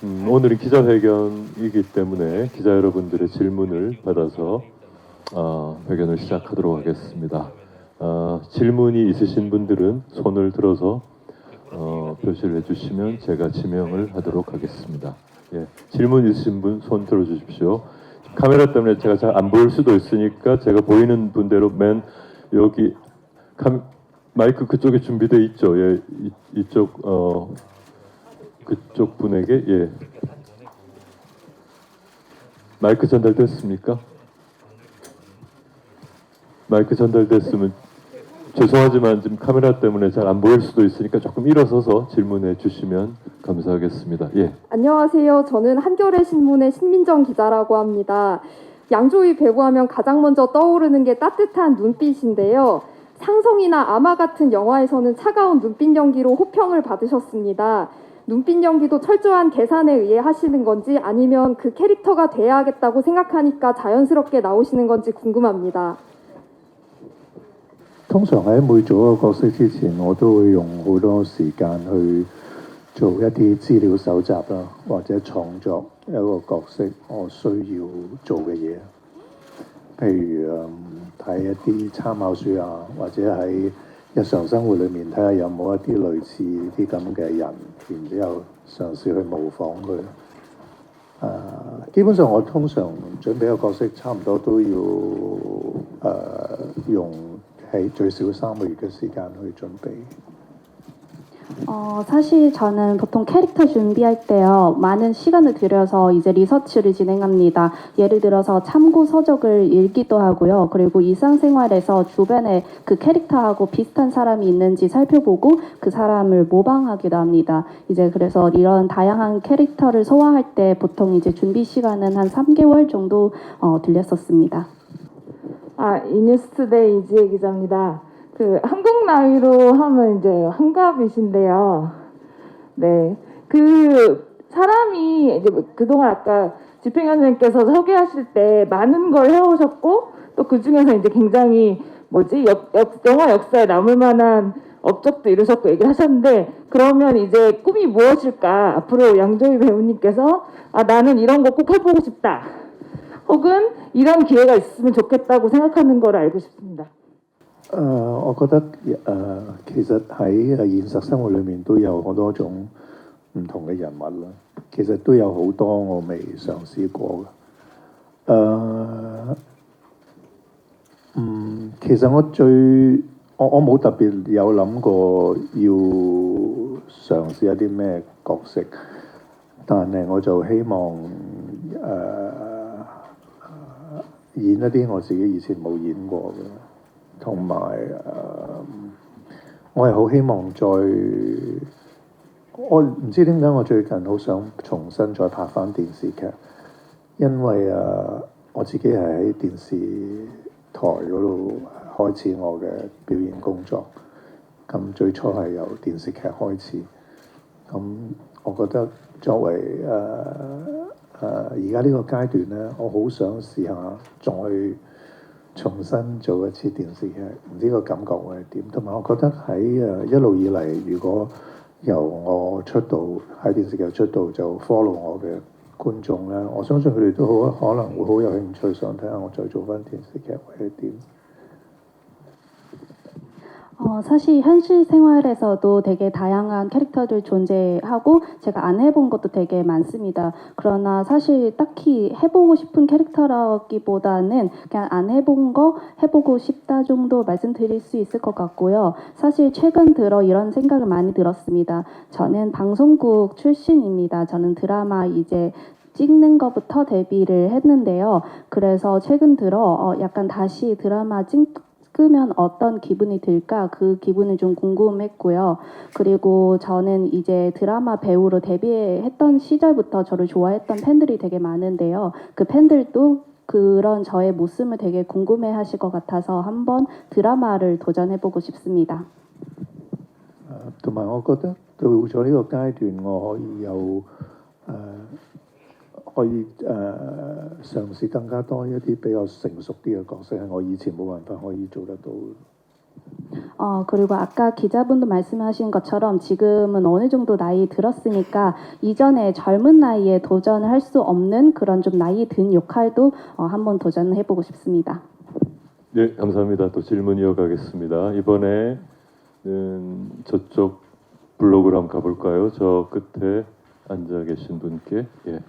오늘은 기자회견이기 때문에 기자 여러분들의 질문을 받아서 회견을 시작하도록 하겠습니다. 질문이 있으신 분들은 손을 들어서 표시를 해주시면 제가 지명을 하도록 하겠습니다. 예, 질문 있으신 분 손 들어주십시오. 카메라 때문에 제가 잘 안 보일 수도 있으니까 제가 보이는 분대로 맨 여기 마이크 그쪽에 준비되어 있죠. 예, 이쪽 그쪽 분에게 예. 마이크 전달됐습니까? 마이크 전달됐으면 죄송하지만 지금 카메라 때문에 잘 안 보일 수도 있으니까 조금 일어서서 질문해 주시면 감사하겠습니다. 예. 안녕하세요. 저는 한겨레 신문의 신민정 기자라고 합니다. 양조위 배우하면 가장 먼저 떠오르는 게 따뜻한 눈빛인데요. 상성이나 아마 같은 영화에서는 차가운 눈빛 연기로 호평을 받으셨습니다. 눈빛 연기도 철저한 계산에 의해 하시는 건지 아니면 그 캐릭터가 돼야겠다고 생각하니까 자연스럽게 나오시는 건지 궁금합니다. 通常喺每做一個角色之前，我都會用好多時間去做一啲資料搜集啦，或者創作一個角色我需要做嘅嘢。譬如睇一啲參考書啊，或者喺日常生活裏面睇下有冇一啲類似啲咁嘅人，然之後嘗試去模仿佢。基本上我通常準備一個角色，差唔多都要用係最少3個月嘅時間去準備。 사실 저는 보통 캐릭터 준비할 때요, 많은 시간을 들여서 이제 리서치를 진행합니다. 예를 들어서 참고 서적을 읽기도 하고요. 그리고 일상생활에서 주변에 그 캐릭터하고 비슷한 사람이 있는지 살펴보고 그 사람을 모방하기도 합니다. 이제 그래서 이런 다양한 캐릭터를 소화할 때 보통 이제 준비 시간은 한 3개월 정도 들렸었습니다. 이뉴스투데이 이지혜 기자입니다. 그 한국 나이로 하면 이제 한갑이신데요. 네, 그 사람이 이제 그동안 아까 집행위원장님께서 소개하실 때 많은 걸 해오셨고 또 그 중에서 이제 굉장히 영화 역사에 남을 만한 업적도 이루셨고 얘기하셨는데 그러면 이제 꿈이 무엇일까? 앞으로 양조위 배우님께서 나는 이런 거 꼭 해보고 싶다. 혹은 이런 기회가 있으면 좋겠다고 생각하는 걸 알고 싶습니다. 我覺得其實喺現實生活裏面都有好多種唔同嘅人物啦。其實都有好多我未嘗試過嘅。其實我冇特別有諗過要嘗試一啲咩角色，但係我就希望演一啲我自己以前冇演過嘅。 同埋我係好希望我唔知點解我最近好想重新再拍翻電視劇，因為我自己係喺電視台嗰度開始我嘅表演工作，咁最初係由電視劇開始，咁我覺得作為而家呢個階段呢，我好想試下再 重新做一次電視劇，唔知個感覺會係點。同埋我覺得喺一路以嚟，如果由我出道喺電視劇出道就 follow 我嘅觀眾咧，我相信佢哋都可能會好有興趣，想睇下我再做翻電視劇會係點。 사실 현실 생활에서도 되게 다양한 캐릭터들 존재하고 제가 안 해본 것도 되게 많습니다. 그러나 사실 딱히 해보고 싶은 캐릭터라기보다는 그냥 안 해본 거 해보고 싶다 정도 말씀드릴 수 있을 것 같고요. 사실 최근 들어 이런 생각을 많이 들었습니다. 저는 방송국 출신입니다. 저는 드라마 이제 찍는 것부터 데뷔를 했는데요. 그래서 최근 들어 약간 다시 드라마 찍으면 어떤 기분이 들까 그 기분이 좀 궁금했고요. 그리고 저는 이제 드라마 배우로 데뷔했던 시절부터 저를 좋아했던 팬들이 되게 많은데요. 그 팬들도 그런 저의 모습을 되게 궁금해하실 것 같아서 한번 드라마를 도전해보고 싶습니다. 同埋我覺得到咗呢個階段，我可以嘗試更加多一啲比較成熟啲嘅角色，係我以前冇辦法可以做得到。 그리고 아까 기자분도 말씀하신 것처럼 지금은 어느 정도 나이 들었으니까 이전에 젊은 나이에 도전을 할 수 없는 그런 좀 나이 든 역할도 한번 도전을 해보고 싶습니다. 네, 감사합니다. 또 질문 이어가겠습니다. 이번에는 저쪽 블록으로 한번 가볼까요? 저 끝에 앉아 계신 분께. 예.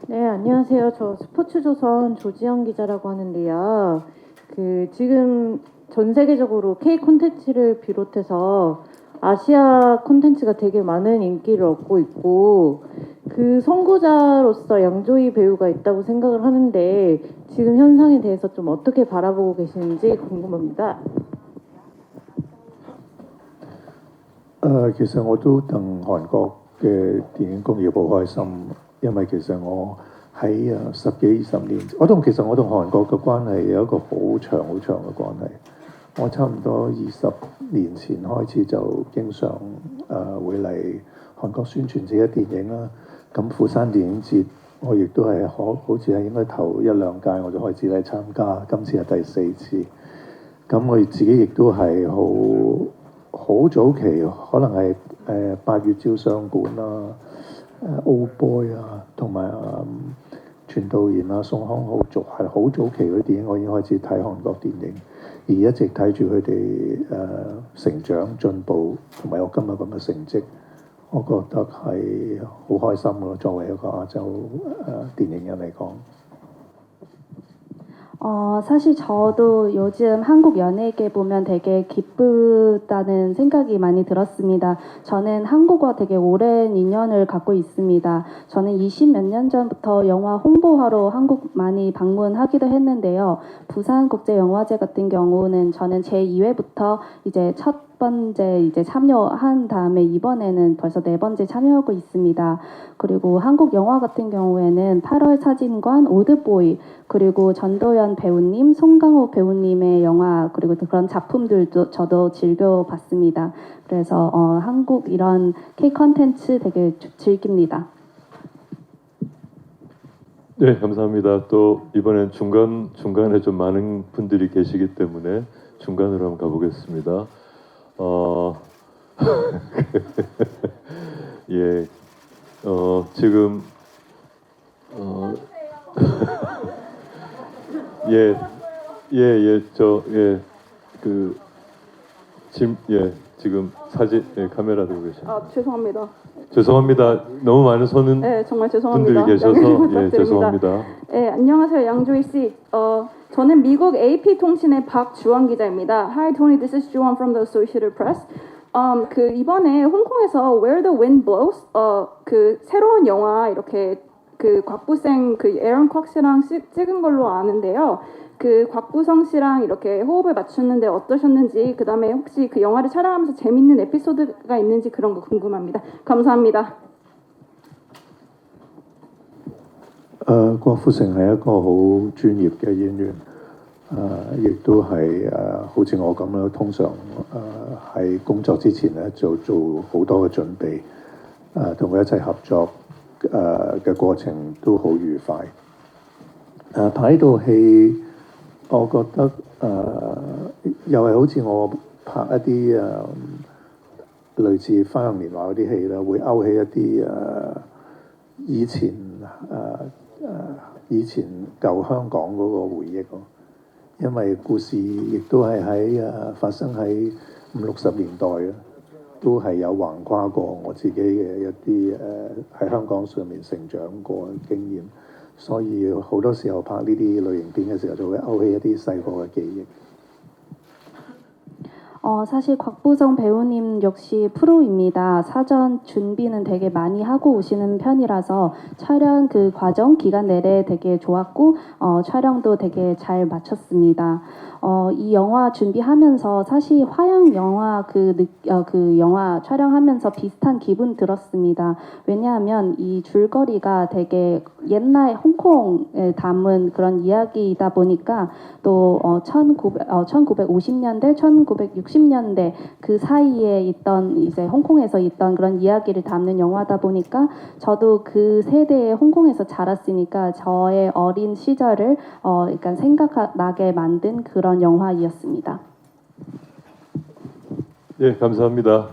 네, 안녕하세요. 저 스포츠조선 조지영 기자라고 하는데요. 지금 전 세계적으로 K 콘텐츠를 비롯해서 아시아 콘텐츠가 되게 많은 인기를 얻고 있고 그 선구자로서 양조위 배우가 있다고 생각을 하는데 지금 현상에 대해서 좀 어떻게 바라보고 계시는지 궁금합니다. 其實我都戥韓國嘅電影工業好開心，因為其實我喺十幾二十年，其實我同韓國嘅關係有一個好長好長嘅關係。我差唔多20年前開始就經常會嚟韓國宣傳自己電影啦。咁釜山電影節我亦都係好似係應該頭一兩屆我就開始嚟參加，今次係第4次。咁我自己亦都係好早期，可能係8月招商館啦、Old Boy 啊，同埋全道賢啊、宋康昊係好早期嗰啲電影，我已經開始睇韓國電影，而一直睇住佢哋成長進步，同埋我今日咁嘅成績，我覺得係好開心咯。作為一個亞洲電影人嚟講。 사실 저도 요즘 한국 연예계 보면 되게 기쁘다는 생각이 많이 들었습니다. 저는 한국과 되게 오랜 인연을 갖고 있습니다. 저는 20몇 년 전부터 영화 홍보하러 한국 많이 방문하기도 했는데요. 부산국제영화제 같은 경우는 저는 제2회부터 이제 첫 번째 이제 참여한 다음에 이번에는 벌써 4번째 참여하고 있습니다. 그리고 한국 영화 같은 경우에는 8월 사진관, 올드보이, 그리고 전도연 배우님, 송강호 배우님의 영화 그리고 그런 작품들도 저도 즐겨봤습니다. 그래서 한국 이런 K 콘텐츠 되게 즐깁니다. 네, 감사합니다. 또 이번엔 중간에 좀 많은 분들이 계시기 때문에 중간으로 한번 가보겠습니다. 예, 지금 지금 사진 카메라 들고 계십니다. 죄송합니다. 죄송합니다. 너무 많은 손은 네, 정말 죄송합니다. 분들이 계셔서 양해 예, 부탁드립니다. 죄송합니다. 네, 안녕하세요. 양조희 씨. 저는 미국 AP 통신의 박주원 기자입니다. Hi Tony, this is Juwon from the Associated Press. 이번에 홍콩에서 Where the Wind Blows 새로운 영화 이렇게 곽부생 에런 콱 씨랑 찍은 걸로 아는데요. 곽부성 씨랑 이렇게 호흡을 맞추는데 어떠셨는지, 그다음에 혹시 그 영화를 촬영하면서 재밌는 에피소드가 있는지 그런 거 궁금합니다. 감사합니다. 郭富城係一個好專業嘅演員，亦都係好似我咁啦，通常喺工作之前咧就做好多嘅準備，同佢一齊合作嘅過程都好愉快。拍呢套戲，我覺得又係好似我拍一啲類似《花樣年華》嗰啲戲啦，會勾起一啲以前舊香港嗰個回憶咯。因為故事亦都係發生喺50、60年代啊，都係有橫跨過我自己嘅一啲喺香港上面成長過嘅經驗，所以好多時候拍呢啲類型片嘅時候，就會勾起一啲細個嘅記憶。 사실 곽부성 배우님 역시 프로입니다. 사전 준비는 되게 많이 하고 오시는 편이라서 촬영 과정 기간 내내 되게 좋았고 촬영도 되게 잘 마쳤습니다. 이 영화 준비하면서 사실 화양 영화 영화 촬영하면서 비슷한 기분 들었습니다. 왜냐하면 이 줄거리가 되게 옛날 홍콩에 담은 그런 이야기이다 보니까 또 1950년대, 1960 60년대 그 사이에 있던 이제 홍콩에서 있던 그런 이야기를 담는 영화다 보니까 저도 그 세대에 홍콩에서 자랐으니까 저의 어린 시절을 약간 생각나게 만든 그런 영화이었습니다. 예, 감사합니다.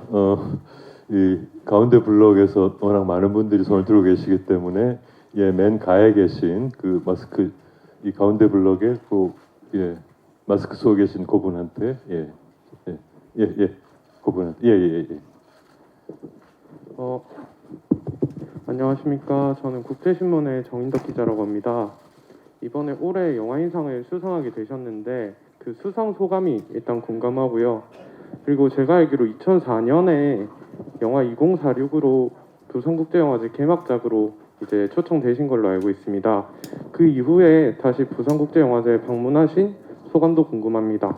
이 가운데 블럭에서 워낙 많은 분들이 손을 들고 계시기 때문에 예, 맨 가에 계신 그 마스크 이 가운데 블럭에 그 예, 마스크 쏘고 계신 그분한테 그분한테 안녕하십니까. 저는 국제신문의 정인덕 기자라고 합니다. 이번에 올해 영화인상을 수상하게 되셨는데 그 수상 소감이 일단 궁금하고요. 그리고 제가 알기로 2004년에 영화 2046으로 부산국제영화제 개막작으로 이제 초청되신 걸로 알고 있습니다. 그 이후에 다시 부산국제영화제에 방문하신 소감도 궁금합니다.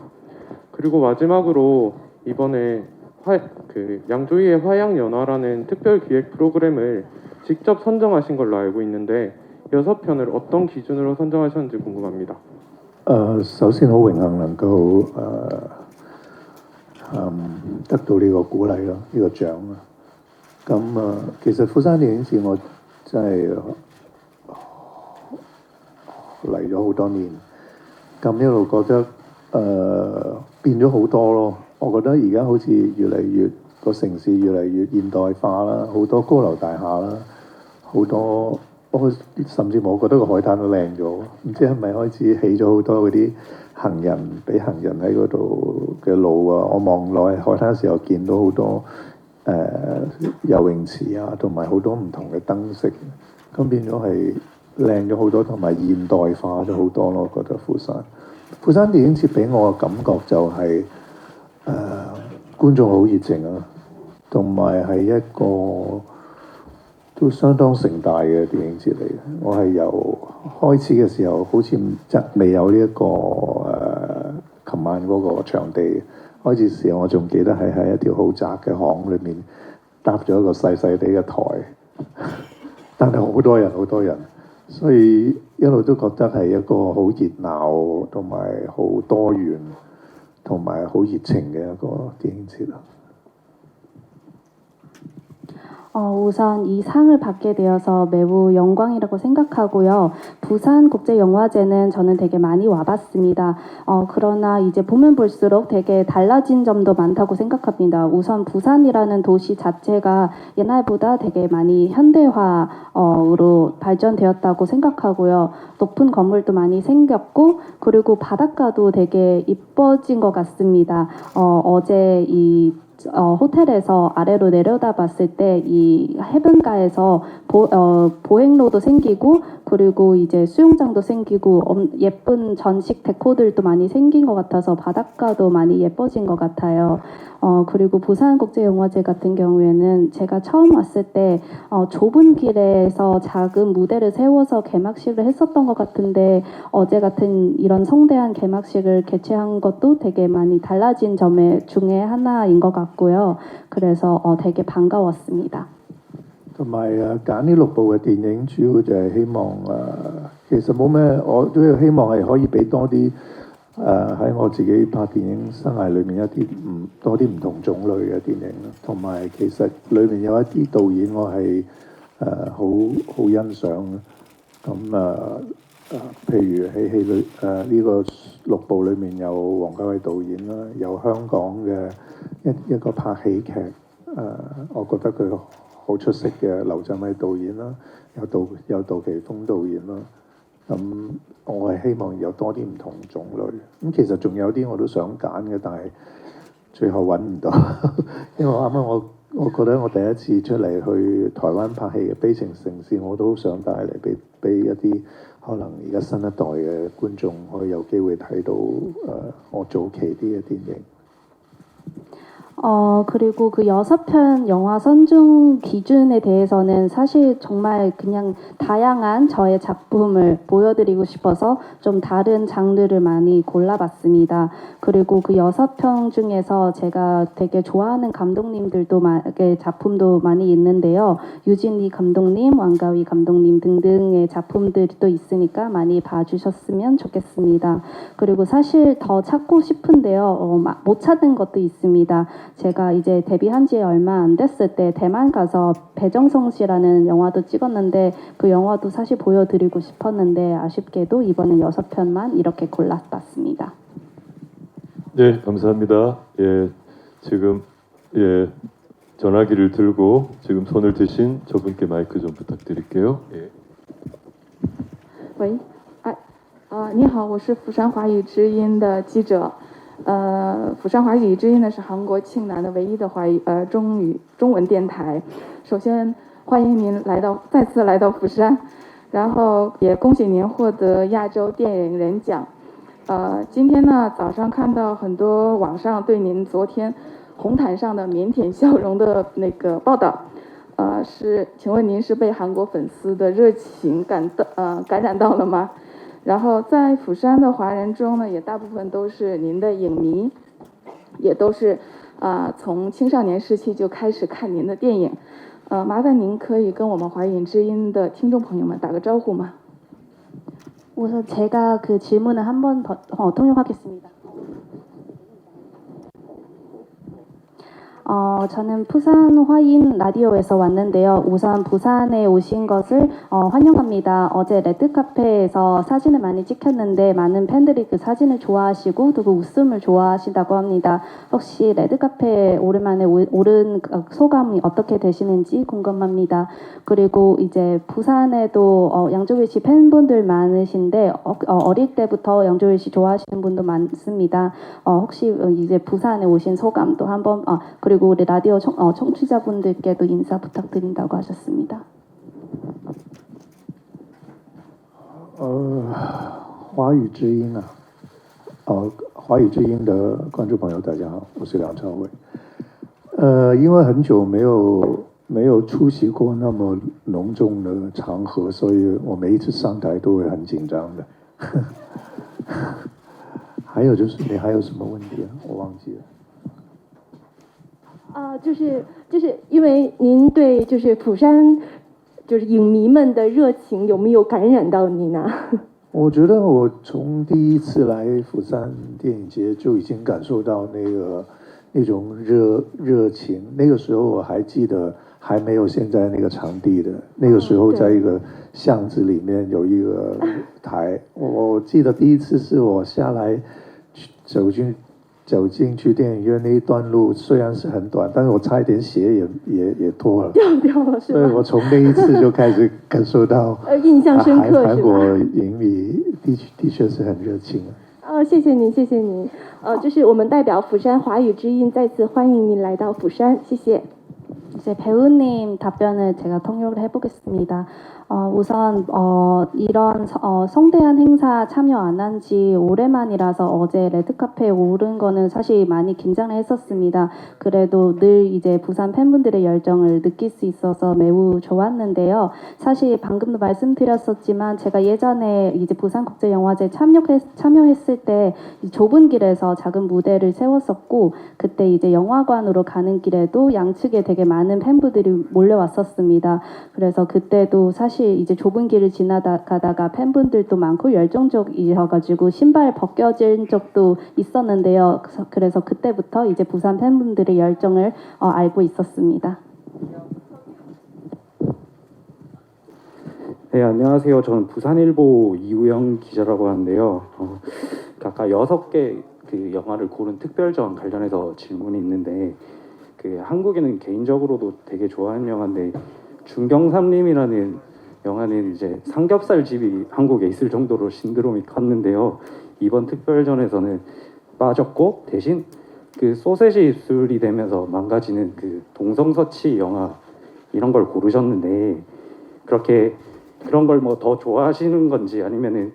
그리고 마지막으로 이번에 양조위의 화양연화라는 특별 기획 프로그램을 직접 선정하신 걸로 알고 있는데 6편을 어떤 기준으로 선정하셨는지 궁금합니다. 首先好榮幸能夠得到呢個鼓勵咯，呢個獎啊。咁其實釜山電影節我真係嚟咗好多年，咁一路覺得變咗好多咯。我覺得而家好似越嚟越個城市越嚟越現代化啦，好多高樓大廈啦，好多甚至我覺得個海灘都靚咗，唔知係咪開始起咗好多嗰啲行人俾行人喺嗰度嘅路啊？我望落去海灘時候見到好多游泳池啊，同埋好多唔同嘅燈飾，咁變咗係靚咗好多，同埋現代化咗好多咯。我覺得釜山電影節俾我嘅感覺就係觀眾好熱情啊，同埋係一個都相當盛大嘅電影節嚟嘅。我係由開始嘅時候，好似未有呢一個琴晚嗰個場地開始時候，我仲記得係喺一條好窄嘅巷裏面搭咗一個細細地嘅台，但係好多人，所以一路都覺得係一個好熱鬧同埋好多元同埋好熱情嘅一個電影節啊。 우선 이 상을 받게 되어서 매우 영광이라고 생각하고요. 부산국제영화제는 저는 되게 많이 와봤습니다. 그러나 이제 보면 볼수록 되게 달라진 점도 많다고 생각합니다. 우선 부산이라는 도시 자체가 옛날보다 되게 많이 현대화로 발전되었다고 생각하고요. 높은 건물도 많이 생겼고, 그리고 바닷가도 되게 이뻐진 것 같습니다. 어제 이 호텔에서 아래로 내려다 봤을 때 이 해변가에서 보행로도 생기고 그리고 이제 수영장도 생기고 예쁜 전식 데코들도 많이 생긴 것 같아서 바닷가도 많이 예뻐진 것 같아요. 그리고 부산국제영화제 같은 경우에는 제가 처음 왔을 때 좁은 길에서 작은 무대를 세워서 개막식을 했었던 것 같은데 어제 같은 이런 성대한 개막식을 개최한 것도 되게 많이 달라진 점 중에 하나인 것 같고요. 그래서 되게 반가웠습니다. 同埋揀呢6部嘅電影，主要就係希望其實冇咩，我都希望係可以俾多啲喺我自己拍電影生涯裏面一啲多啲唔同種類嘅電影啦。同埋其實裏面有一啲導演我係好欣賞嘅。咁譬如喺戲裏呢個6部裏面有王家衛導演啦，有香港嘅一個拍喜劇我覺得佢好出色嘅劉鎮偉導演啦，有杜琪峰導演啦。咁我係希望有多啲唔同種類。咁其實仲有啲我都想揀嘅，但係最後揾唔到，因為啱啱我覺得我第一次出嚟去台灣拍戲嘅《悲情城市》，我都好想帶嚟俾一啲可能而家新一代嘅觀眾可以有機會睇到我早期啲嘅電影。 그리고 그 6편 영화 선중 기준에 대해서는 사실 정말 그냥 다양한 저의 작품을 보여드리고 싶어서 좀 다른 장르를 많이 골라봤습니다. 그리고 그 6편 중에서 제가 되게 좋아하는 감독님들도 작품도 많이 있는데요. 유진리 감독님, 왕가위 감독님 등등의 작품들이 또 있으니까 많이 봐주셨으면 좋겠습니다. 그리고 사실 더 찾고 싶은데요. 못 찾은 것도 있습니다. 제가 이제 데뷔한 지 얼마 안 됐을 때 대만 가서 배정성 씨라는 영화도 찍었는데 그 영화도 사실 보여드리고 싶었는데 아쉽게도 이번엔 6편만 이렇게 골라봤습니다. 네, 감사합니다. 예, 지금 전화기를 들고 지금 손을 드신 저분께 마이크 좀 부탁드릴게요. 예. 喂，你好，我是釜山华语之音的记者。釜山华语之音呢是韩国庆南的唯一的中文电台。首先欢迎您再次来到釜山，然后也恭喜您获得亚洲电影人奖。今天呢早上看到很多网上对您昨天红毯上的腼腆笑容的那个报道。请问您是被韩国粉丝的热情感染到了吗？然后在釜山的华人中呢，也大部分都是您的影迷，也都是从青少年时期就开始看您的电影。麻烦您可以跟我们华语之音的听众朋友们打个招呼吗？ 우선 제가 그 질문을 한번 통역하겠습니다. 저는 부산 화인 라디오에서 왔는데요. 우선 부산에 오신 것을 환영합니다. 어제 레드카페에서 사진을 많이 찍혔는데 많은 팬들이 그 사진을 좋아하시고 또 그 웃음을 좋아하신다고 합니다. 혹시 레드카페에 오랜만에 오른 소감이 어떻게 되시는지 궁금합니다. 그리고 이제 부산에도 양조위 씨 팬분들 많으신데 어릴 때부터 양조위 씨 좋아하시는 분도 많습니다. 혹시 이제 부산에 오신 소감도 한번 그리고 우리 라디오 청취자분들께도 인사 부탁드린다고 하셨습니다. 华语之音啊，华语之音的观众朋友，大家好，我是梁朝伟。因为很久没有出席过那么隆重的场合，所以我每一次上台都会很紧张的。还有就是你还有什么问题啊？我忘记了。就是因为您对就是釜山就是影迷们的热情有没有感染到你呢？我觉得我从第一次来釜山电影节就已经感受到那种热情。那个时候我还记得还没有现在那个场地的，那个时候在一个巷子里面有一个台。我记得第一次是我下来走进去电影院那一段路，虽然是很短，但是我差一点鞋也脱了，掉了是吗？所以我从那一次就开始感受到印象深刻韩国是吧？影迷的确是很热情。谢谢您，谢谢您。就是我们代表釜山华语之音再次欢迎您来到釜山，谢谢。 이제 배우님 답변을 제가 통역을 해보겠습니다. 우선 이런 성대한 행사 참여 안 한 지 오래만이라서 어제 레드카페에 오른 거는 사실 많이 긴장을 했었습니다. 그래도 늘 이제 부산 팬분들의 열정을 느낄 수 있어서 매우 좋았는데요. 사실 방금도 말씀드렸었지만 제가 예전에 이제 부산국제영화제 참여했을 때 좁은 길에서 작은 무대를 세웠었고 그때 이제 영화관으로 가는 길에도 양측에 되게 많은 팬분들이 몰려왔었습니다. 그래서 그때도 사실 이제 좁은 길을 지나가다가 팬분들도 많고 열정적이셔가지고 신발 벗겨진 적도 있었는데요. 그래서 그때부터 이제 부산 팬분들의 열정을 알고 있었습니다. 네, 안녕하세요. 저는 부산일보 이우영 기자라고 하는데요. 아까 6개 그 영화를 고른 특별전 관련해서 질문이 있는데 한국에는 개인적으로도 되게 좋아하는 영화인데 중경삼림이라는 영화는 이제 삼겹살 집이 한국에 있을 정도로 신드롬이 컸는데요. 이번 특별전에서는 빠졌고 대신 그 소세지 입술이 되면서 망가지는 그 동성서치 영화 이런 걸 고르셨는데 그런 걸 뭐 더 좋아하시는 건지 아니면은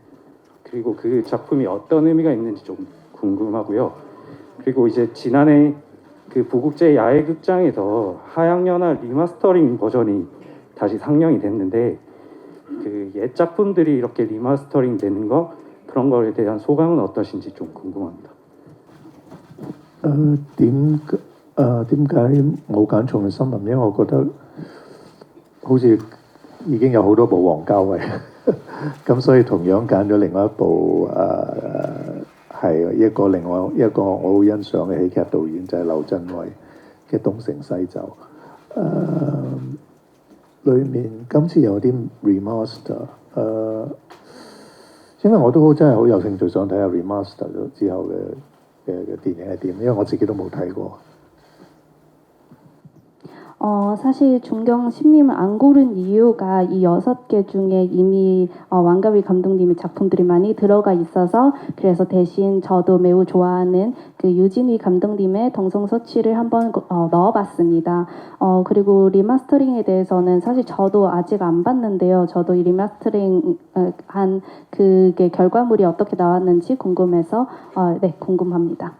그리고 그 작품이 어떤 의미가 있는지 좀 궁금하고요. 그리고 이제 지난해 그 부국제 야외극장에서 하양연화 리마스터링 버전이 다시 상영이 됐는데 그 옛 작품들이 이렇게 리마스터링 되는 거 그런 거에 대한 소감은 어떠신지 좀 궁금합니다. 點解冇揀重新聞？因為我覺得好似已經有好多部王家衛，咁所以同樣揀咗另外一部係另外一個我好欣賞嘅喜劇導演就係劉鎮偉嘅《東成西就》。裏面今次有啲 remaster， 因為我都真係好有興趣想睇下 remaster 咗之後嘅電影係點，因為我自己都冇睇過。 사실 중경심님을 안 고른 이유가 이 6개 중에 이미 왕가위 감독님의 작품들이 많이 들어가 있어서 그래서 대신 저도 매우 좋아하는 그 유진위 감독님의 동성서치를 한번 넣어봤습니다. 그리고 리마스터링에 대해서는 사실 저도 아직 안 봤는데요. 저도 이 리마스터링 한 그게 결과물이 어떻게 나왔는지 궁금해서 네, 궁금합니다.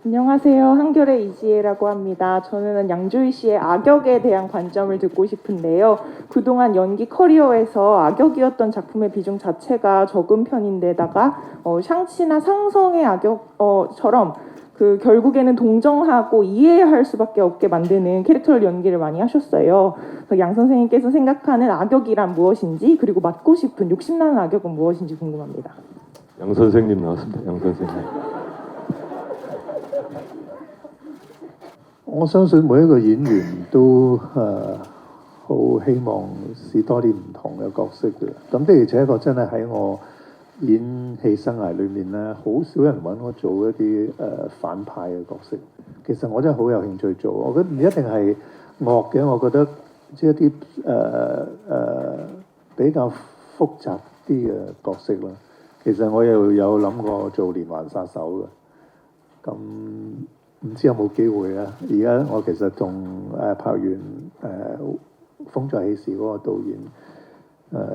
안녕하세요. 한결의 이지혜라고 합니다. 저는 양조위 씨의 악역에 대한 관점을 듣고 싶은데요. 그동안 연기 커리어에서 악역이었던 작품의 비중 자체가 적은 편인데다가 샹치나 상성의 악역처럼 그 결국에는 동정하고 이해할 수밖에 없게 만드는 캐릭터를 연기를 많이 하셨어요. 그래서 양 선생님께서 생각하는 악역이란 무엇인지 그리고 맡고 싶은 욕심나는 악역은 무엇인지 궁금합니다. 양 선생님 나왔습니다. 양 선생님. 我相信每一個演員都好希望試多啲唔同嘅角色嘅。咁的而且確真係喺我演戲生涯裏面咧，好少人揾我做一啲反派嘅角色。其實我真係好有興趣做。我覺得唔一定係惡嘅，我覺得即係一啲比較複雜啲嘅角色啦。其實我又有諗過做連環殺手嘅。咁唔知有冇機會啊？而家我其實同拍完風再起時嗰個導演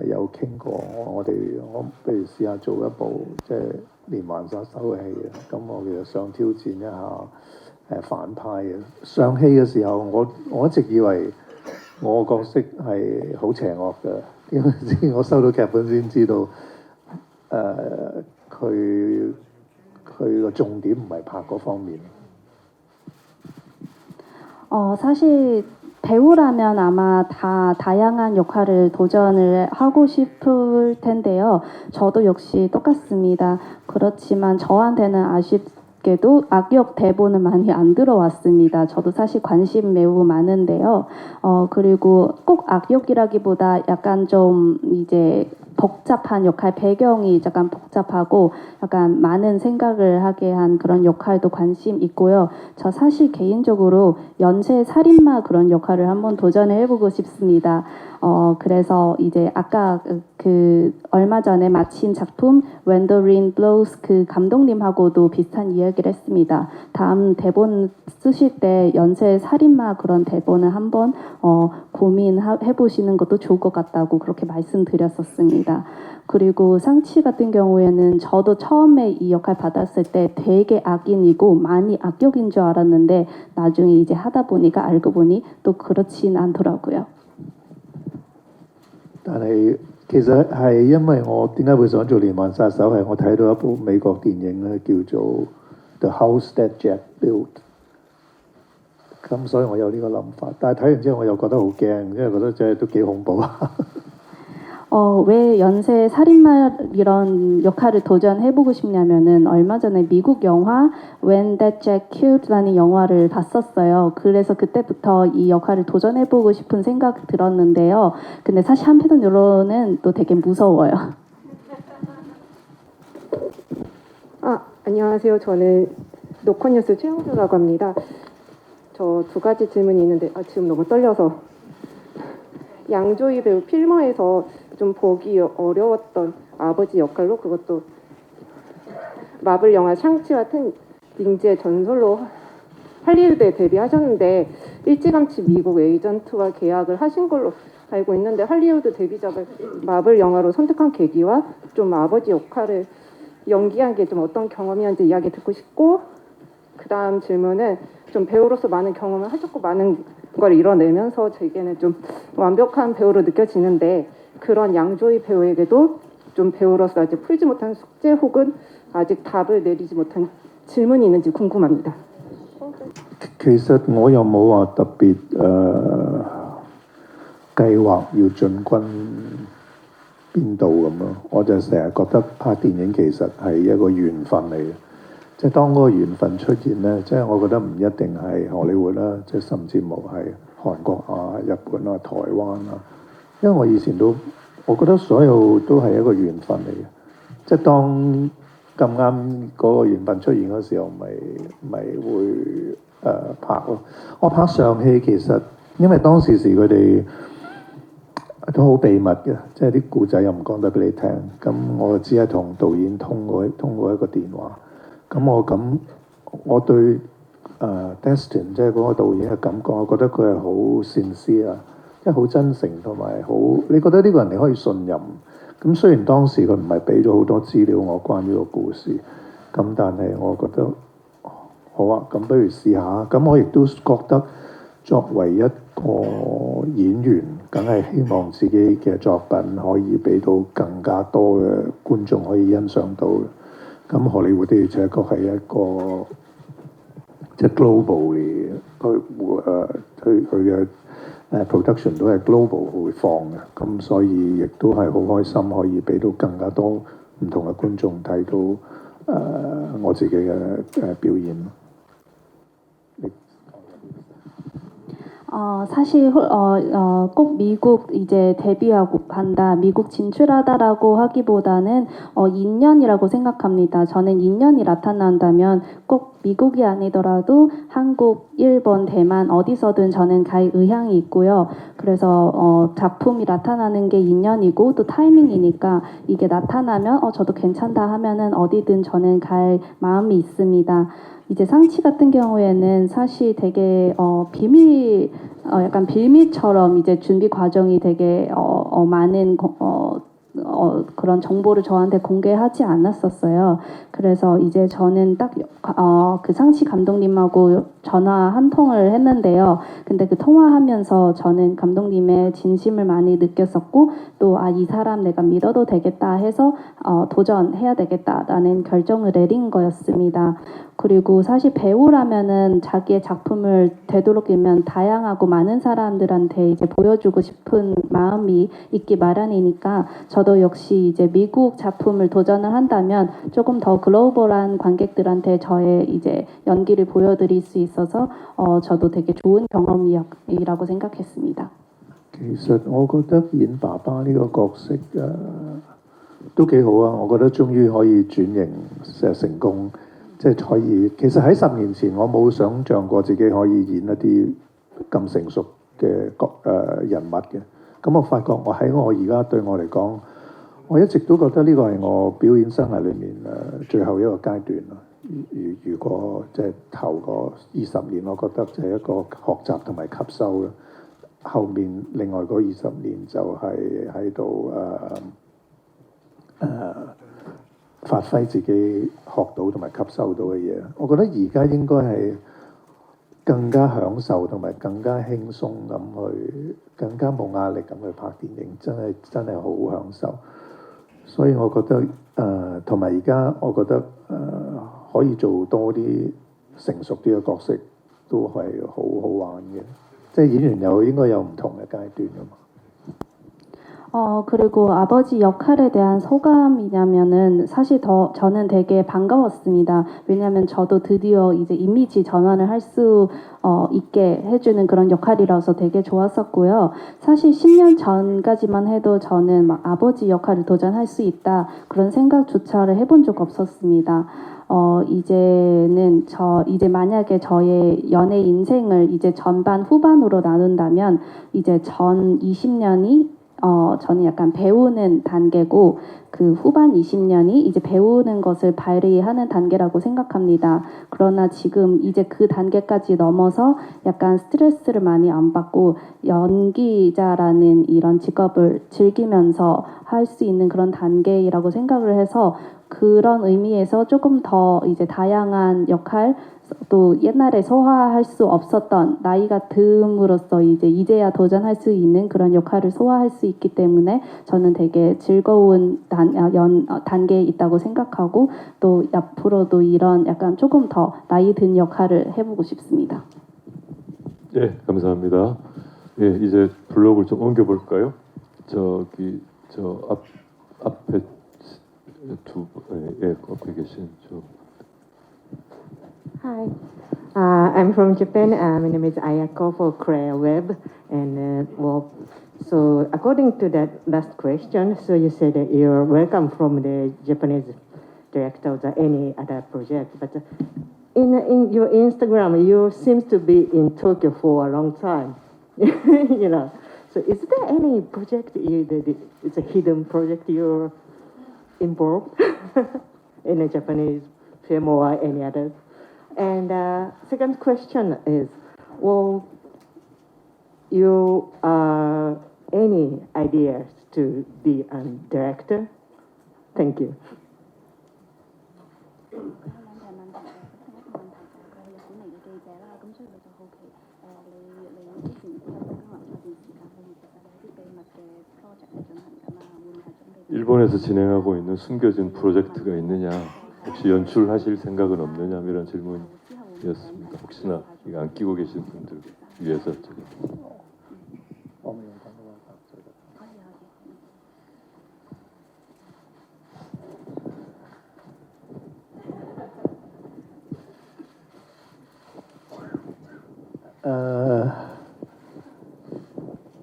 有傾過，我不如試下做一部即係連環殺手嘅戲啊！咁我其實想挑戰一下反派嘅。上戲嘅時候，我一直以為我個角色係好邪惡嘅，因為我收到劇本先知道佢個重點唔係拍嗰方面。 사실 배우라면 아마 다 다양한 역할을 도전을 하고 싶을 텐데요. 저도 역시 똑같습니다. 그렇지만 저한테는 아쉽게도 악역 대본은 많이 안 들어왔습니다. 저도 사실 관심 매우 많은데요. 그리고 꼭 악역이라기보다 약간 좀 이제 복잡한 역할, 배경이 약간 복잡하고 약간 많은 생각을 하게 한 그런 역할도 관심 있고요. 저 사실 개인적으로 연쇄 살인마 그런 역할을 한번 도전해 보고 싶습니다. 그래서 이제 아까 그 얼마 전에 마친 작품 When the Wind Blows 그 감독님하고도 비슷한 이야기를 했습니다. 다음 대본 쓰실 때 연쇄 살인마 그런 대본을 한번 고민해 보시는 것도 좋을 것 같다고 그렇게 말씀드렸었습니다. 그리고 상치 같은 경우에는 저도 처음에 이 역할 받았을 때 되게 악인이고 많이 악역인 줄 알았는데 나중에 이제 하다 보니까 알고 보니 또 그렇진 않더라고요. 但係其實係因為我點解會想做連環殺手係我睇到一部美國電影咧，叫做《The House That Jack Built》，咁所以我有呢個諗法。但係睇完之後我又覺得好驚，因為覺得真係都幾恐怖啊！ 왜 연쇄 살인마 이런 역할을 도전해보고 싶냐면은 얼마 전에 미국 영화 When That Jack Killed라는 영화를 봤었어요. 그래서 그때부터 이 역할을 도전해보고 싶은 생각이 들었는데요. 근데 사실 한편으로는 또 되게 무서워요. 안녕하세요. 저는 노컷뉴스 최영주라고 합니다. 저 두 가지 질문이 있는데 지금 너무 떨려서 양조위 배우 필머에서 좀 보기 어려웠던 아버지 역할로 그것도 마블 영화 샹치와 닝지의 전설로 할리우드에 데뷔하셨는데 일찌감치 미국 에이전트와 계약을 하신 걸로 알고 있는데 할리우드 데뷔작을 마블 영화로 선택한 계기와 좀 아버지 역할을 연기한 게 좀 어떤 경험이었는지 이야기 듣고 싶고 그다음 질문은 좀 배우로서 많은 경험을 하셨고 많은 걸 이뤄내면서 제게는 좀 완벽한 배우로 느껴지는데 그런 양조희 배우에게도 좀 배우로서 아직 풀지 못한 숙제 혹은 아직 답을 내리지 못한 질문이 있는지 궁금합니다. 其實我又冇話特別計劃要進軍邊度咁咯，我就成日覺得拍電影其實係一個緣分嚟嘅，即係當嗰個緣分出現咧，即係我覺得唔一定係荷里活啦，即係甚至冇係韓國啊、日本啊、台灣啊，因為我以前都我覺得所有都係一個緣分嚟嘅，即係當咁啱嗰個緣分出現嗰時候，咪會拍咯。我拍上戲其實因為當時佢哋都好秘密嘅，即係啲故仔又唔講得俾你聽。咁我只係同導演通過一個電話。咁我對Destin 即係嗰個導演嘅感覺，我覺得佢係好善思啊，即係好真誠同埋好，你覺得呢個人你可以信任。咁雖然當時佢唔係俾咗好多資料我關於個故事，咁但係我覺得好啊，咁不如試下。咁我亦都覺得作為一個演員，梗係希望自己嘅作品可以俾到更加多嘅觀眾可以欣賞到嘅。咁荷里活的而且確係一個即係 global 佢嘅production 都係 global 會放嘅，咁所以亦都係好開心可以俾到更加多唔同嘅觀眾睇到我自己嘅表演。 사실 꼭 미국 이제 데뷔하고 한다, 미국 진출하다라고 하기보다는 인연이라고 생각합니다. 저는 인연이 나타난다면 꼭 미국이 아니더라도 한국, 일본, 대만 어디서든 저는 갈 의향이 있고요. 그래서 작품이 나타나는 게 인연이고 또 타이밍이니까 이게 나타나면 저도 괜찮다 하면은 어디든 저는 갈 마음이 있습니다. 이제 상치 같은 경우에는 사실 되게 약간 빌미처럼 이제 준비 과정이 되게 많은 그런 정보를 저한테 공개하지 않았었어요. 그래서 이제 저는 딱 그 상치 감독님하고 전화 한 통을 했는데요. 근데 그 통화하면서 저는 감독님의 진심을 많이 느꼈었고 또 이 사람 내가 믿어도 되겠다 해서 도전해야 되겠다라는 결정을 내린 거였습니다. 그리고 사실 배우라면은 자기의 작품을 되도록이면 다양하고 많은 사람들한테 이제 보여주고 싶은 마음이 있기 마련이니까 저도 역시 이제 미국 작품을 도전을 한다면 조금 더 글로벌한 관객들한테 저의 이제 연기를 보여드릴 수 있어서 저도 되게 좋은 경험이라고 생각했습니다. 其實我覺得演爸爸呢個角色都幾好啊！我覺得終於可以轉型成功，即係可以。其實喺10年前我冇想像過自己可以演一啲咁成熟嘅人物嘅。咁我發覺我而家對我嚟講，我一直都覺得呢個係我表演生涯裏面最後一個階段啦。如果即係頭嗰20年，我覺得就係一個學習同埋吸收啦。後面另外嗰20年就係喺度發揮自己學到同埋吸收到嘅嘢。我覺得而家應該係更加享受同埋更加輕鬆咁去，更加冇壓力咁去拍電影，真係好享受。所以我覺得同埋而家我覺得可以做多啲成熟啲嘅角色都係好好玩嘅。 即係演員應該有唔同嘅階段㗎嘛。그리고 아버지 역할에 대한 소감이냐면은 사실 저는 되게 반가웠습니다. 왜냐하면 저도 드디어 이제 이미지 전환을 할 수 있게 해주는 그런 역할이라서 되게 좋았었고요. 사실 10년 전까지만 해도 저는 막 아버지 역할을 도전할 수 있다 그런 생각조차를 해본 적 없었습니다. 이제 만약에 저의 연애 인생을 이제 전반 후반으로 나눈다면 이제 전 20년이 저는 약간 배우는 단계고 그 후반 20년이 이제 배우는 것을 발휘하는 단계라고 생각합니다. 그러나 지금 이제 그 단계까지 넘어서 약간 스트레스를 많이 안 받고 연기자라는 이런 직업을 즐기면서 할 수 있는 그런 단계라고 생각을 해서 그런 의미에서 조금 더 이제 다양한 역할 또 옛날에 소화할 수 없었던 나이가 듦으로써 이제야 도전할 수 있는 그런 역할을 소화할 수 있기 때문에 저는 되게 즐거운 단계에 있다고 생각하고 또 앞으로도 이런 약간 조금 더 나이 든 역할을 해보고 싶습니다. 예, 감사합니다. 예, 이제 블록을 좀 옮겨볼까요? 저기 저 앞에 앞에 계신 저. Hi, I'm from Japan. My name is Ayako for Korea Web, and so according to that last question, so you said that you're welcome from the Japanese director or any other project, but in your Instagram, you seems to be in Tokyo for a long time, you know. So is there any project it's a hidden project you're involved in a Japanese film or any other? And second question is, well, you any ideas to be a director? Thank you. 일본에서 진행하고 있는 숨겨진 프로젝트가 있느냐, 혹시 연출하실 생각은 없느냐 이런 질문이었습니다. 혹시나 이거 안 끼고 계신 분들 위해서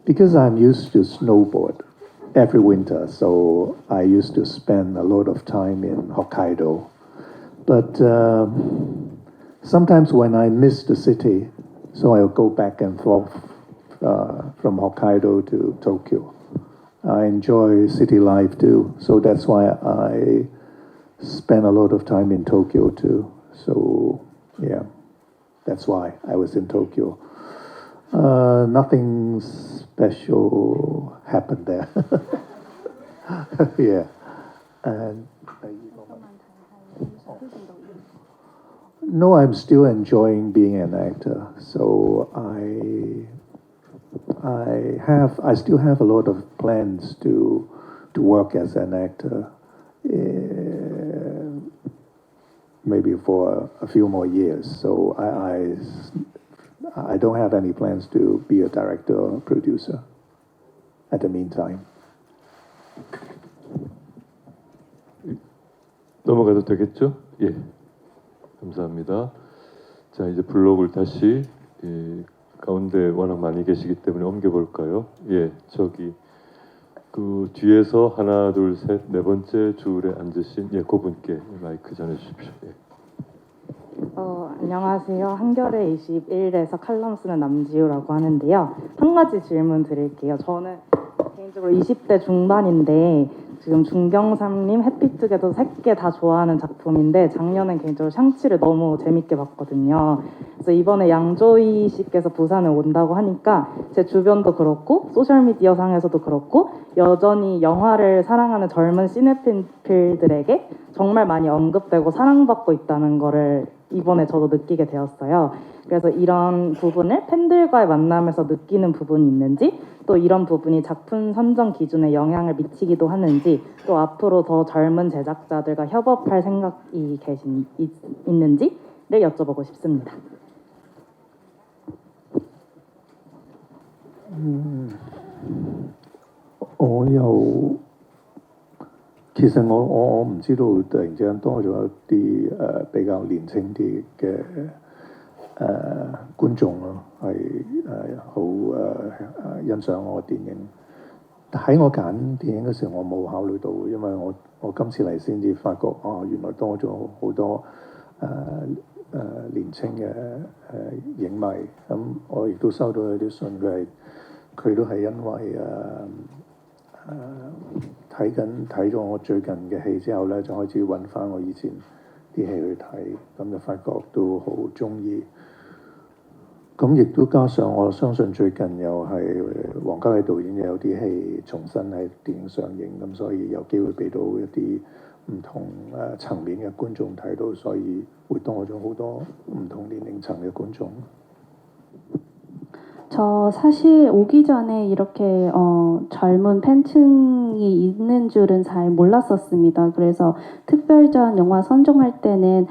Because I'm used to snowboard every winter, so I used to spend a lot of time in Hokkaido. But sometimes when I miss the city, so I'll go back and forth from Hokkaido to Tokyo. I enjoy city life too, so that's why I spend a lot of time in Tokyo too. So yeah, that's why I was in Tokyo. Nothing special happened there. Yeah. And no, I'm still enjoying being an actor. So I still have a lot of plans to work as an actor. Maybe for a few more years. So I don't have any plans to be a director or producer at the meantime. 넘어가도 되겠죠? 예, 감사합니다. 자, 이제 블록을 다시 가운데 워낙 많이 계시기 때문에 옮겨볼까요? 예, 저기 그 뒤에서 하나, 둘, 셋, 네 번째 줄에 앉으신 그분께 마이크 전해주십시오. 예. 안녕하세요. 한겨레 21에서 칼럼 쓰는 남지우라고 하는데요. 한 가지 질문 드릴게요. 저는 개인적으로 20대 중반인데 지금 중경삼림, 해피투게더 3개 다 좋아하는 작품인데 작년엔 개인적으로 샹치를 너무 재밌게 봤거든요. 그래서 이번에 양조위 씨께서 부산에 온다고 하니까 제 주변도 그렇고 소셜미디어 상에서도 그렇고 여전히 영화를 사랑하는 젊은 시네필들에게 정말 많이 언급되고 사랑받고 있다는 거를 이번에 저도 느끼게 되었어요. 그래서 이런 부분을 팬들과의 만남에서 느끼는 부분이 있는지, 또 이런 부분이 작품 선정 기준에 영향을 미치기도 하는지, 또 앞으로 더 젊은 제작자들과 협업할 생각이 있는지를 여쭤보고 싶습니다.其實我唔知道突然之間多咗一啲比較年青啲嘅觀眾咯，係好欣賞我嘅電影。喺我揀電影嘅時候，我冇考慮到，因為我今次嚟先至發覺，原來多咗好多年青嘅影迷。咁我亦都收到有啲信，佢都係因為睇咗我最近嘅戲之後咧，就開始揾翻我以前啲戲去睇，咁就發覺都好中意。咁亦都加上我相信最近又係王家衛導演有啲戲重新喺電影上映，咁所以有機會俾到一啲唔同層面嘅觀眾睇到，所以會多咗好多唔同年齡層嘅觀眾。 저 사실 오기 전에 이렇게 젊은 팬층이 있는 줄은 잘 몰랐었습니다. 그래서 특별전 영화 선정할 때는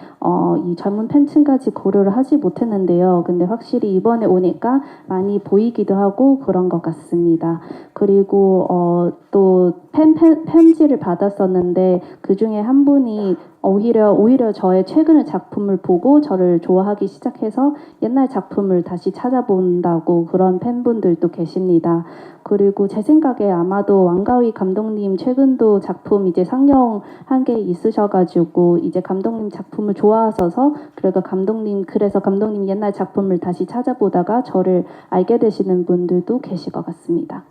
이 젊은 팬층까지 고려를 하지 못했는데요. 근데 확실히 이번에 오니까 많이 보이기도 하고 그런 것 같습니다. 그리고 또 편지를 받았었는데 그 중에 한 분이 오히려 저의 최근의 작품을 보고 저를 좋아하기 시작해서 옛날 작품을 다시 찾아본다고 그런 팬분들도 계십니다. 그리고 제 생각에 아마도 왕가위 감독님 최근도 작품 이제 상영한 게 있으셔가지고 이제 감독님 작품을 좋아하셔서 그래서 감독님 옛날 작품을 다시 찾아보다가 저를 알게 되시는 분들도 계실 것 같습니다.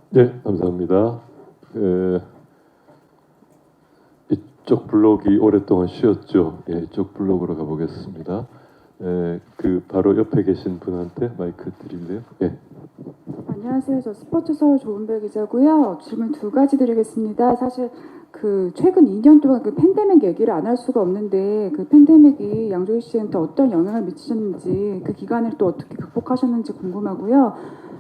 네, 감사합니다. 이쪽 블록이 오랫동안 쉬었죠. 예, 이쪽 블록으로 가보겠습니다. 바로 옆에 계신 분한테 마이크 드릴래요? 예. 안녕하세요. 저 스포츠 서울 조은배 기자고요. 질문 두 가지 드리겠습니다. 사실 그 최근 2년 동안 그 팬데믹 얘기를 안 할 수가 없는데 그 팬데믹이 양조위 씨한테 어떤 영향을 미치셨는지 그 기간을 또 어떻게 극복하셨는지 궁금하고요.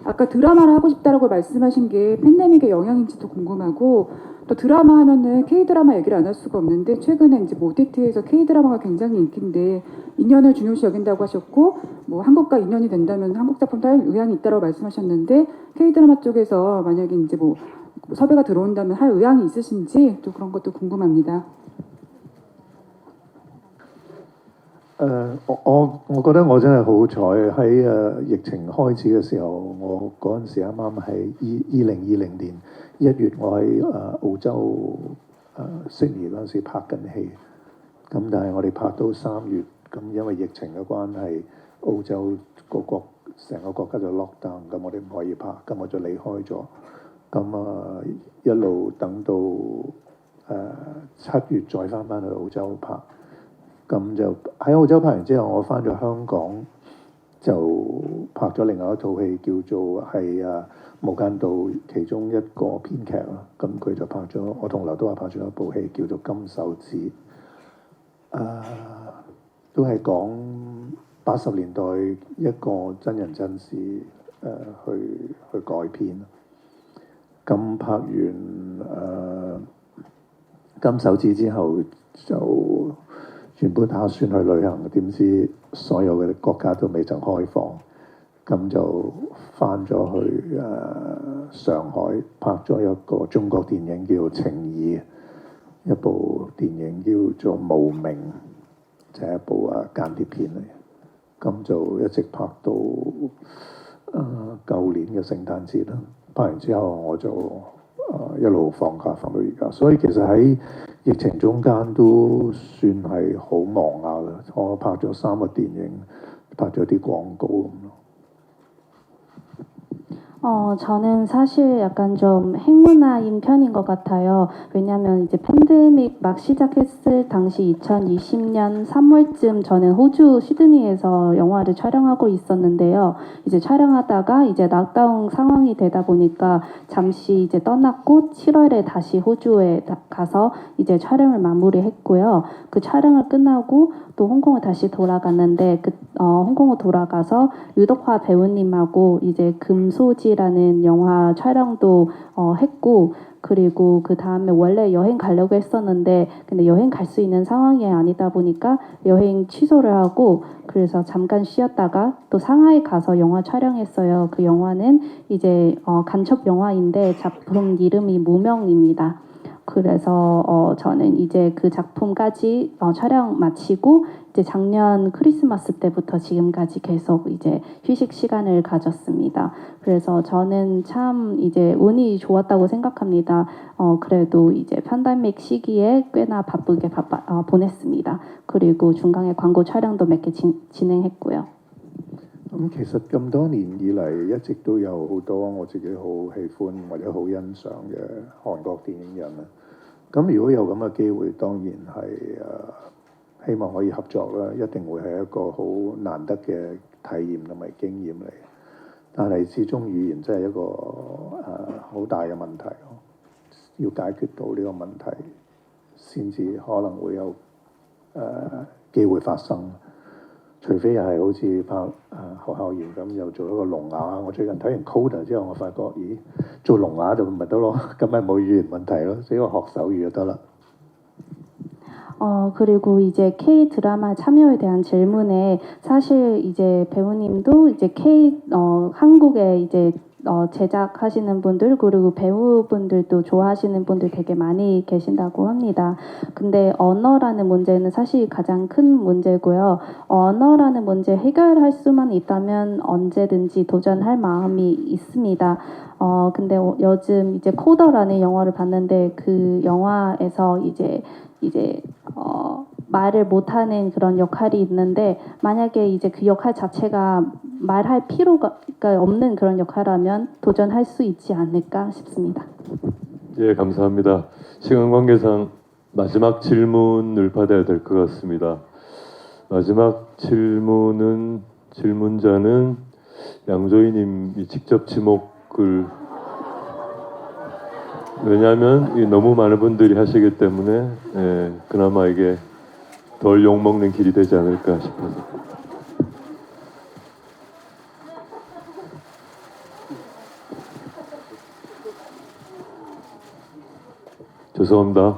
아까 드라마를 하고 싶다라고 말씀하신 게 팬데믹의 영향인지도 궁금하고 또 드라마 하면은 K-드라마 얘기를 안 할 수가 없는데 최근에 이제 OTT에서 K-드라마가 굉장히 인기인데 인연을 중요시 여긴다고 하셨고 뭐 한국과 인연이 된다면 한국 작품도 할 의향이 있다고 말씀하셨는데 K-드라마 쪽에서 만약에 이제 뭐 섭외가 들어온다면 할 의향이 있으신지 또 그런 것도 궁금합니다. 我覺得我真係好彩喺疫情開始嘅時候，我嗰陣時啱啱係2020年1月，我喺澳洲悉尼嗰陣時拍緊戲，咁但係我哋拍到3月，咁因為疫情嘅關係，澳洲成個國家就 lock down，咁我哋唔可以拍，咁我就離開咗，咁一路等到7月再翻去澳洲拍。 咁就喺澳洲拍完之後，我翻咗香港就拍咗另外一套戲，叫做係《無間道》其中一個編劇啦。咁佢就拍咗，我同劉德華拍咗一部戲叫做《金手指》，都係講80年代一個真人真事去改編。咁拍完金手指之後就 原本打算去旅行，點知所有嘅國家都未曾開放，咁就翻咗去上海拍咗一個中國電影叫《情義》，一部電影叫做《無名》，就係一部間諜片嚟。咁就一直拍到舊年嘅聖誕節啦。拍完之後我就一路放假放到而家，所以其實喺 疫情中間都算係好忙下啦，我拍咗3個電影，拍咗啲廣告咁咯。 저는 사실 약간 좀 행운아인 편인 것 같아요. 왜냐면 이제 팬데믹 막 시작했을 당시 2020년 3월쯤 저는 호주 시드니에서 영화를 촬영하고 있었는데요. 이제 촬영하다가 이제 락다운 상황이 되다 보니까 잠시 이제 떠났고 7월에 다시 호주에 가서 이제 촬영을 마무리했고요. 그 촬영을 끝나고 또 홍콩을 다시 돌아갔는데 홍콩을 돌아가서 유덕화 배우님하고 이제 금소지라는 영화 촬영도 했고 그리고 그 다음에 원래 여행 가려고 했었는데 근데 여행 갈 수 있는 상황이 아니다 보니까 여행 취소를 하고 그래서 잠깐 쉬었다가 또 상하이 가서 영화 촬영했어요. 그 영화는 이제 간첩 영화인데 작품 이름이 무명입니다. 그래서 저는 이제 그 작품까지 촬영 마치고 이제 작년 크리스마스 때부터 지금까지 계속 이제 휴식 시간을 가졌습니다. 그래서 저는 참 이제 운이 좋았다고 생각합니다. 그래도 이제 팬데믹 시기에 꽤나 바쁘게 보냈습니다. 그리고 중간에 광고 촬영도 몇 개 진행했고요. 其實咁多年以嚟，一直都有好多我自己好喜歡或者好欣賞嘅韓國電影人啦。咁如果有咁嘅機會，當然係希望可以合作啦，一定會係一個好難得嘅體驗同埋經驗嚟。但係始終語言真係一個好大嘅問題咯。要解決到呢個問題，先至可能會有機會發生。除非係好似拍學校園咁，又做一個聾啞。我最近睇完 Coda 之後，我發覺，咦，做聾啞就咪得咯，咁咪冇語言問題咯，只要學手語就得啦。 그리고 이제 K 드라마 참여에 대한 질문에 사실 이제 배우님도 이제 한국에 이제 제작하시는 분들 그리고 배우분들도 좋아하시는 분들 되게 많이 계신다고 합니다. 근데 언어라는 문제는 사실 가장 큰 문제고요. 언어라는 문제 해결할 수만 있다면 언제든지 도전할 마음이 있습니다. 근데 요즘 이제 코더라는 영화를 봤는데 그 영화에서 이제 말을 못하는 그런 역할이 있는데 만약에 이제 그 역할 자체가 말할 필요가 없는 그런 역할이라면 도전할 수 있지 않을까 싶습니다. 예, 감사합니다. 시간 관계상 마지막 질문을 받아야 될 것 같습니다. 마지막 질문자는 양조희님이 직접 지목을 왜냐하면 너무 많은 분들이 하시기 때문에 그나마 이게 덜 욕먹는 길이 되지 않을까 싶어서. 죄송합니다.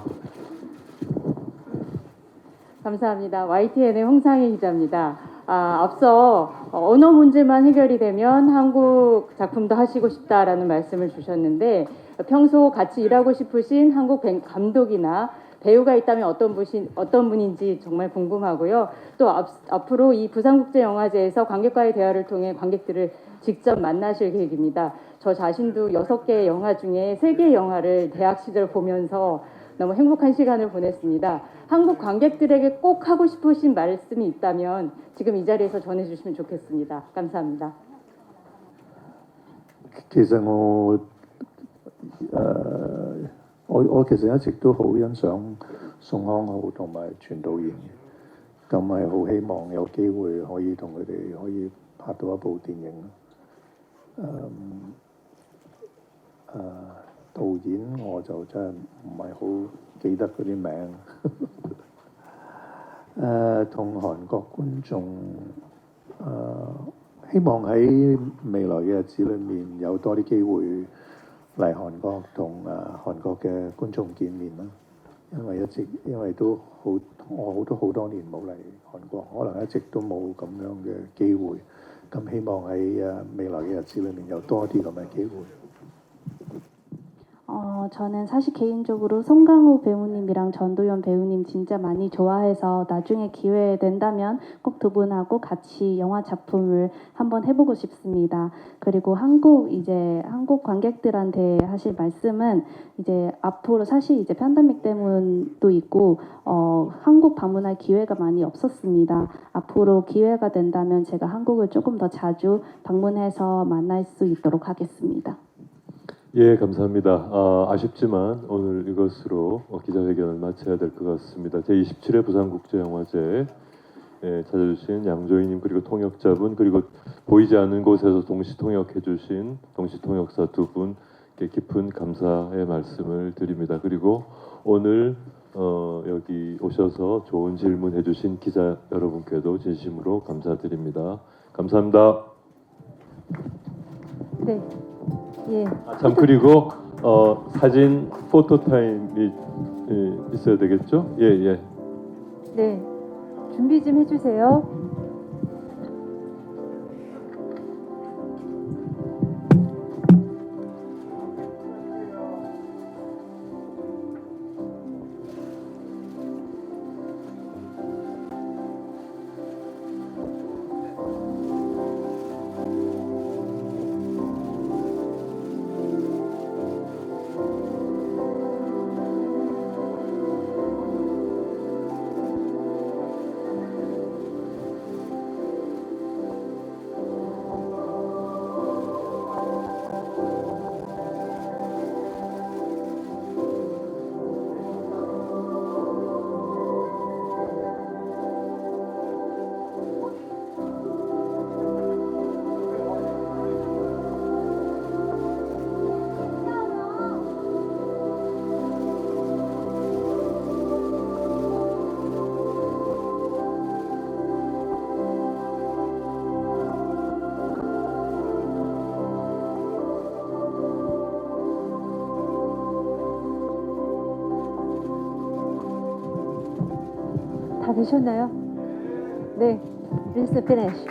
감사합니다. YTN의 홍상희 기자입니다. 앞서 언어 문제만 해결이 되면 한국 작품도 하시고 싶다라는 말씀을 주셨는데 평소 같이 일하고 싶으신 한국 감독이나 배우가 있다면 어떤 분인지 정말 궁금하고요. 또 앞으로 이 부산국제영화제에서 관객과의 대화를 통해 관객들을 직접 만나실 계획입니다. 저 자신도 6개의 영화 중에 3개의 영화를 대학 시절 보면서 너무 행복한 시간을 보냈습니다. 한국 관객들에게 꼭 하고 싶으신 말씀이 있다면 지금 이 자리에서 전해주시면 좋겠습니다. 감사합니다. 其實我其實一直都好欣賞宋康昊同埋全導演嘅，咁係好希望有機會可以同佢哋可以拍到一部電影。導演我就真係唔係好記得嗰啲名。同韓國觀眾希望喺未來嘅日子裏面有多啲機會嚟韓國同韓國嘅觀眾見面啦。因為我都好多年冇嚟韓國，可能一直都冇咁樣嘅機會。咁希望喺未來嘅日子裏面有多啲咁嘅機會。 저는 사실 개인적으로 송강호 배우님이랑 전도연 배우님 진짜 많이 좋아해서 나중에 기회 된다면 꼭 두 분하고 같이 영화 작품을 한번 해보고 싶습니다. 그리고 한국 관객들한테 하실 말씀은 이제 앞으로 사실 이제 팬데믹 때문도 있고 한국 방문할 기회가 많이 없었습니다. 앞으로 기회가 된다면 제가 한국을 조금 더 자주 방문해서 만날 수 있도록 하겠습니다. 예, 감사합니다. 아쉽지만 오늘 이것으로 기자회견을 마쳐야 될 것 같습니다. 제27회 부산국제영화제에 찾아주신 양조희님 그리고 통역자분 그리고 보이지 않는 곳에서 동시통역해주신 동시통역사 두 분께 깊은 감사의 말씀을 드립니다. 그리고 오늘 여기 오셔서 좋은 질문해주신 기자 여러분께도 진심으로 감사드립니다. 감사합니다. 네. 예. 참 그리고 사진 포토 타임이 있어야 되겠죠? 예. 네. 준비 좀 해주세요. 되셨나요? 네, Mr. Finish.